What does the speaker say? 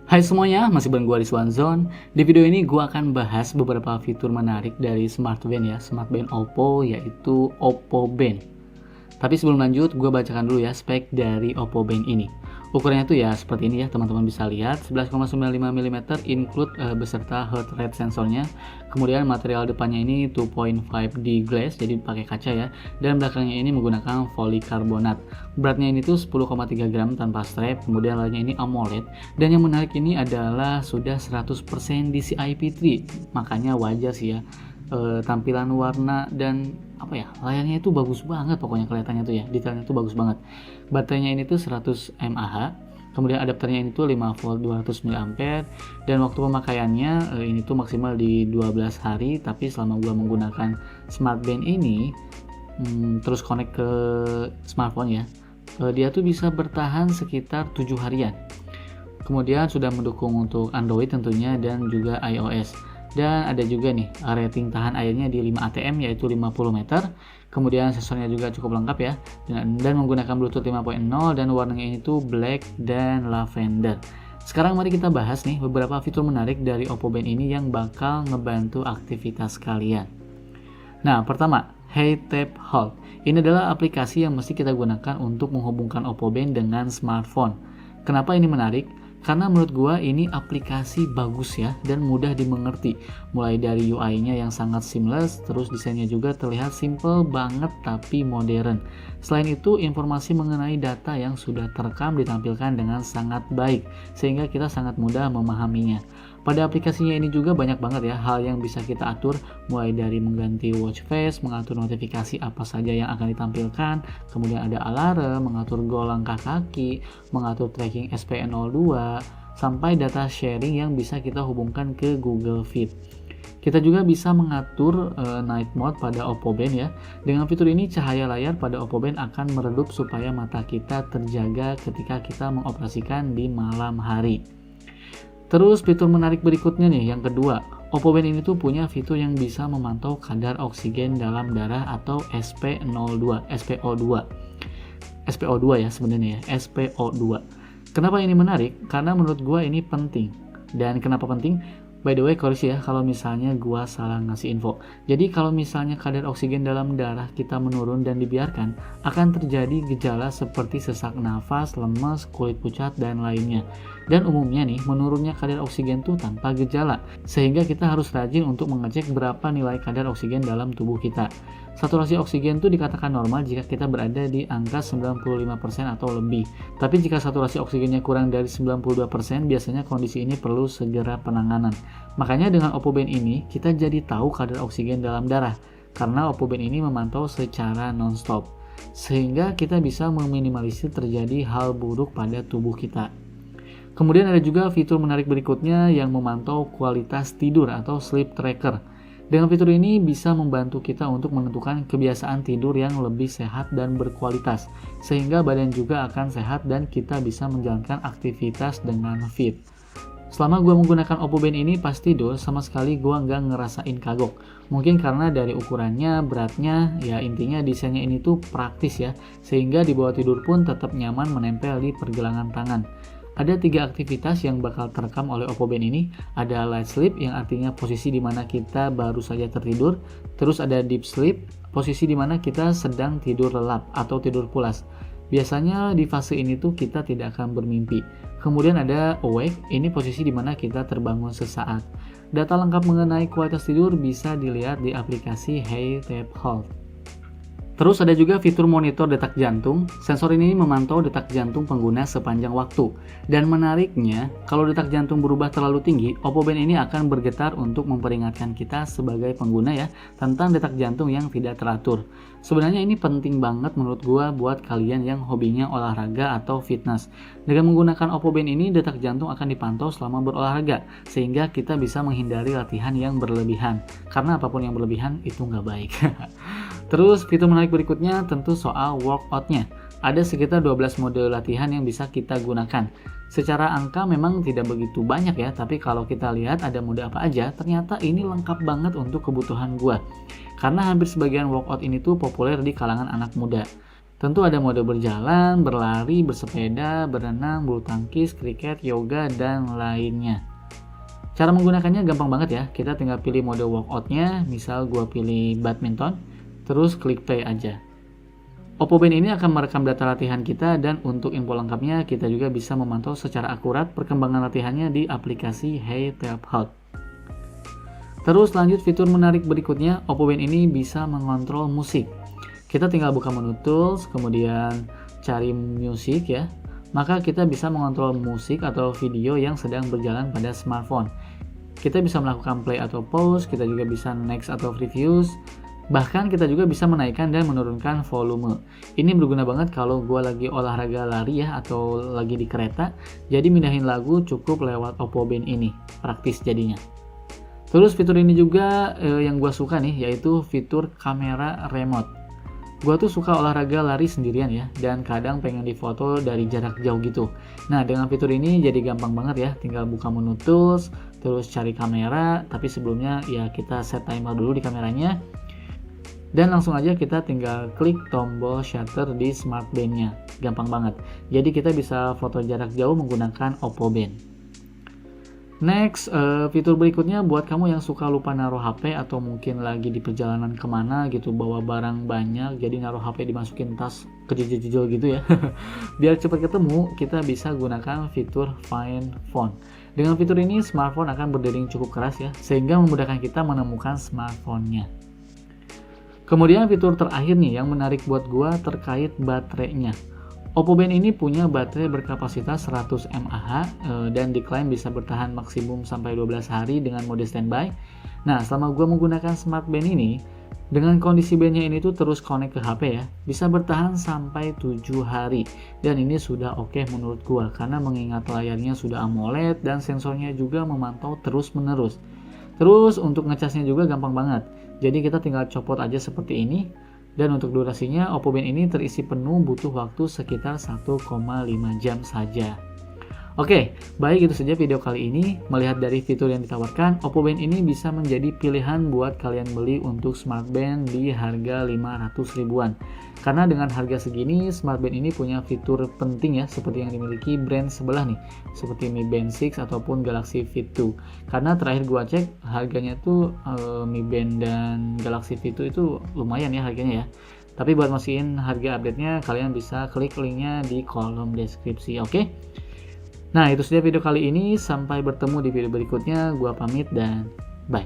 Hai semuanya, masih bareng gua Rizwan Zone. Di video ini gua akan bahas beberapa fitur menarik dari smartband ya, smartband Oppo yaitu Oppo Band. Tapi sebelum lanjut, gue bacakan dulu ya spek dari Oppo Band ini. Ukurannya tuh ya seperti ini ya, teman-teman bisa lihat 11,95 mm include beserta heart rate sensornya. Kemudian material depannya ini 2.5D glass, jadi pakai kaca ya. Dan belakangnya ini menggunakan polikarbonat. Beratnya ini tuh 10,3 gram tanpa strap. Kemudian layarnya ini AMOLED. Dan yang menarik ini adalah sudah 100% DCI-P3. Makanya wajar sih ya, tampilan warna dan layarnya itu bagus banget, pokoknya kelihatannya tuh ya, detailnya tuh bagus banget. Baterainya ini tuh 100 mAh, kemudian adapternya ini tuh 5 volt 200 mAh, dan waktu pemakaiannya ini tuh maksimal di 12 hari. Tapi selama gua menggunakan smartband ini terus connect ke smartphone ya, dia tuh bisa bertahan sekitar 7 harian. Kemudian sudah mendukung untuk Android tentunya dan juga iOS. Dan ada juga nih rating tahan airnya di 5 atm yaitu 50 meter. Kemudian sensornya juga cukup lengkap ya, dan menggunakan Bluetooth 5.0 dan warnanya ini tuh black dan lavender. Sekarang mari kita bahas nih beberapa fitur menarik dari Oppo Band ini yang bakal ngebantu aktivitas kalian. Nah, pertama, Hey Tap Hold. Ini adalah aplikasi yang mesti kita gunakan untuk menghubungkan Oppo Band dengan smartphone. Kenapa ini menarik? Karena menurut gua ini aplikasi bagus ya dan mudah dimengerti. Mulai dari UI-nya yang sangat seamless, terus desainnya juga terlihat simple banget tapi modern. Selain itu, informasi mengenai data yang sudah terekam ditampilkan dengan sangat baik sehingga kita sangat mudah memahaminya. Pada aplikasinya ini juga banyak banget ya hal yang bisa kita atur, mulai dari mengganti watch face, mengatur notifikasi apa saja yang akan ditampilkan, kemudian ada alarm, mengatur goal langkah kaki, mengatur tracking SPN02, sampai data sharing yang bisa kita hubungkan ke Google Fit. Kita juga bisa mengatur night mode pada Oppo Band ya. Dengan fitur ini cahaya layar pada Oppo Band akan meredup supaya mata kita terjaga ketika kita mengoperasikan di malam hari. Terus fitur menarik berikutnya nih, yang kedua, Oppo Band ini tuh punya fitur yang bisa memantau kadar oksigen dalam darah atau SPO2 ya sebenarnya ya, SPO2. Kenapa ini menarik? Karena menurut gua ini penting. Dan kenapa penting? By the way, koreksi ya kalau misalnya gua salah ngasih info. Jadi kalau misalnya kadar oksigen dalam darah kita menurun dan dibiarkan, akan terjadi gejala seperti sesak nafas, lemas, kulit pucat, dan lainnya. Dan umumnya nih, menurunnya kadar oksigen tuh tanpa gejala, sehingga kita harus rajin untuk mengecek berapa nilai kadar oksigen dalam tubuh kita. Saturasi oksigen tuh dikatakan normal jika kita berada di angka 95% atau lebih. Tapi jika saturasi oksigennya kurang dari 92%, biasanya kondisi ini perlu segera penanganan. Makanya dengan Oppo Band ini, kita jadi tahu kadar oksigen dalam darah, karena Oppo Band ini memantau secara non-stop, sehingga kita bisa meminimalisir terjadi hal buruk pada tubuh kita. Kemudian ada juga fitur menarik berikutnya yang memantau kualitas tidur atau sleep tracker. Dengan fitur ini bisa membantu kita untuk menentukan kebiasaan tidur yang lebih sehat dan berkualitas, sehingga badan juga akan sehat dan kita bisa menjalankan aktivitas dengan fit. Selama gue menggunakan Oppo Band ini pas tidur, sama sekali gue nggak ngerasain kagok. Mungkin karena dari ukurannya, beratnya, ya intinya desainnya ini tuh praktis ya, sehingga di bawah tidur pun tetap nyaman menempel di pergelangan tangan. Ada 3 aktivitas yang bakal terekam oleh Oppo Band ini. Ada light sleep yang artinya posisi di mana kita baru saja tertidur. Terus ada deep sleep, posisi di mana kita sedang tidur lelap atau tidur pulas. Biasanya di fase ini tuh kita tidak akan bermimpi. Kemudian ada awake, ini posisi di mana kita terbangun sesaat. Data lengkap mengenai kualitas tidur bisa dilihat di aplikasi Hey Tap Hold. Terus ada juga fitur monitor detak jantung. Sensor ini memantau detak jantung pengguna sepanjang waktu. Dan menariknya, kalau detak jantung berubah terlalu tinggi, Oppo Band ini akan bergetar untuk memperingatkan kita sebagai pengguna ya tentang detak jantung yang tidak teratur. Sebenarnya ini penting banget menurut gua buat kalian yang hobinya olahraga atau fitness. Dengan menggunakan Oppo Band ini, detak jantung akan dipantau selama berolahraga, sehingga kita bisa menghindari latihan yang berlebihan. Karena apapun yang berlebihan itu nggak baik. Terus fitur menarik berikutnya tentu soal workout-nya. Ada sekitar 12 mode latihan yang bisa kita gunakan. Secara angka memang tidak begitu banyak ya, tapi kalau kita lihat ada mode apa aja, ternyata ini lengkap banget untuk kebutuhan gua. Karena hampir sebagian workout ini tuh populer di kalangan anak muda. Tentu ada mode berjalan, berlari, bersepeda, berenang, bulu tangkis, kriket, yoga, dan lainnya. Cara menggunakannya gampang banget ya, kita tinggal pilih mode workoutnya, misal gua pilih badminton, terus klik play aja. Oppo Band ini akan merekam data latihan kita, dan untuk info lengkapnya kita juga bisa memantau secara akurat perkembangan latihannya di aplikasi Hey Health. Terus lanjut fitur menarik berikutnya, Oppo Band ini bisa mengontrol musik. Kita tinggal buka menu tools, kemudian cari musik ya. Maka kita bisa mengontrol musik atau video yang sedang berjalan pada smartphone. Kita bisa melakukan play atau pause, kita juga bisa next atau previews. Bahkan kita juga bisa menaikkan dan menurunkan volume. Ini berguna banget kalau gue lagi olahraga lari ya, atau lagi di kereta. Jadi mindahin lagu cukup lewat Oppo Band ini, praktis jadinya. Terus fitur ini juga yang gue suka nih, yaitu fitur kamera remote. Gue tuh suka olahraga lari sendirian ya, dan kadang pengen difoto dari jarak jauh gitu. Nah, dengan fitur ini jadi gampang banget ya, tinggal buka menu tools, terus cari kamera, tapi sebelumnya ya kita set timer dulu di kameranya, dan langsung aja kita tinggal klik tombol shutter di smart band-nya. Gampang banget. Jadi kita bisa foto jarak jauh menggunakan Oppo Band. Next, fitur berikutnya buat kamu yang suka lupa naruh HP atau mungkin lagi di perjalanan kemana gitu, bawa barang banyak, jadi naruh HP dimasukin tas kejejel gitu ya. Biar cepat ketemu, kita bisa gunakan fitur Find Phone. Dengan fitur ini, smartphone akan berdering cukup keras ya, sehingga memudahkan kita menemukan smartphone-nya. Kemudian fitur terakhir nih yang menarik buat gua terkait baterainya. Oppo Band ini punya baterai berkapasitas 100 mAh dan diklaim bisa bertahan maksimum sampai 12 hari dengan mode standby. Nah, selama gue menggunakan smart band ini, dengan kondisi bandnya ini tuh terus connect ke HP ya, bisa bertahan sampai 7 hari. Dan ini sudah oke menurut gue, karena mengingat layarnya sudah AMOLED dan sensornya juga memantau terus menerus. Terus untuk ngecasnya juga gampang banget, jadi kita tinggal copot aja seperti ini. Dan untuk durasinya, Oppo Band ini terisi penuh butuh waktu sekitar 1,5 jam saja. Oke, baik itu saja video kali ini. Melihat dari fitur yang ditawarkan, Oppo Band ini bisa menjadi pilihan buat kalian beli untuk smart band di harga 500 ribuan. Karena dengan harga segini, smart band ini punya fitur penting ya, seperti yang dimiliki brand sebelah nih, seperti Mi Band 6 ataupun Galaxy Fit 2. Karena terakhir gua cek, harganya tuh Mi Band dan Galaxy Fit 2 itu lumayan ya harganya ya. Tapi buat mastiin harga update-nya, kalian bisa klik linknya di kolom deskripsi, oke? Nah, itu saja video kali ini. Sampai bertemu di video berikutnya. Gua pamit dan bye.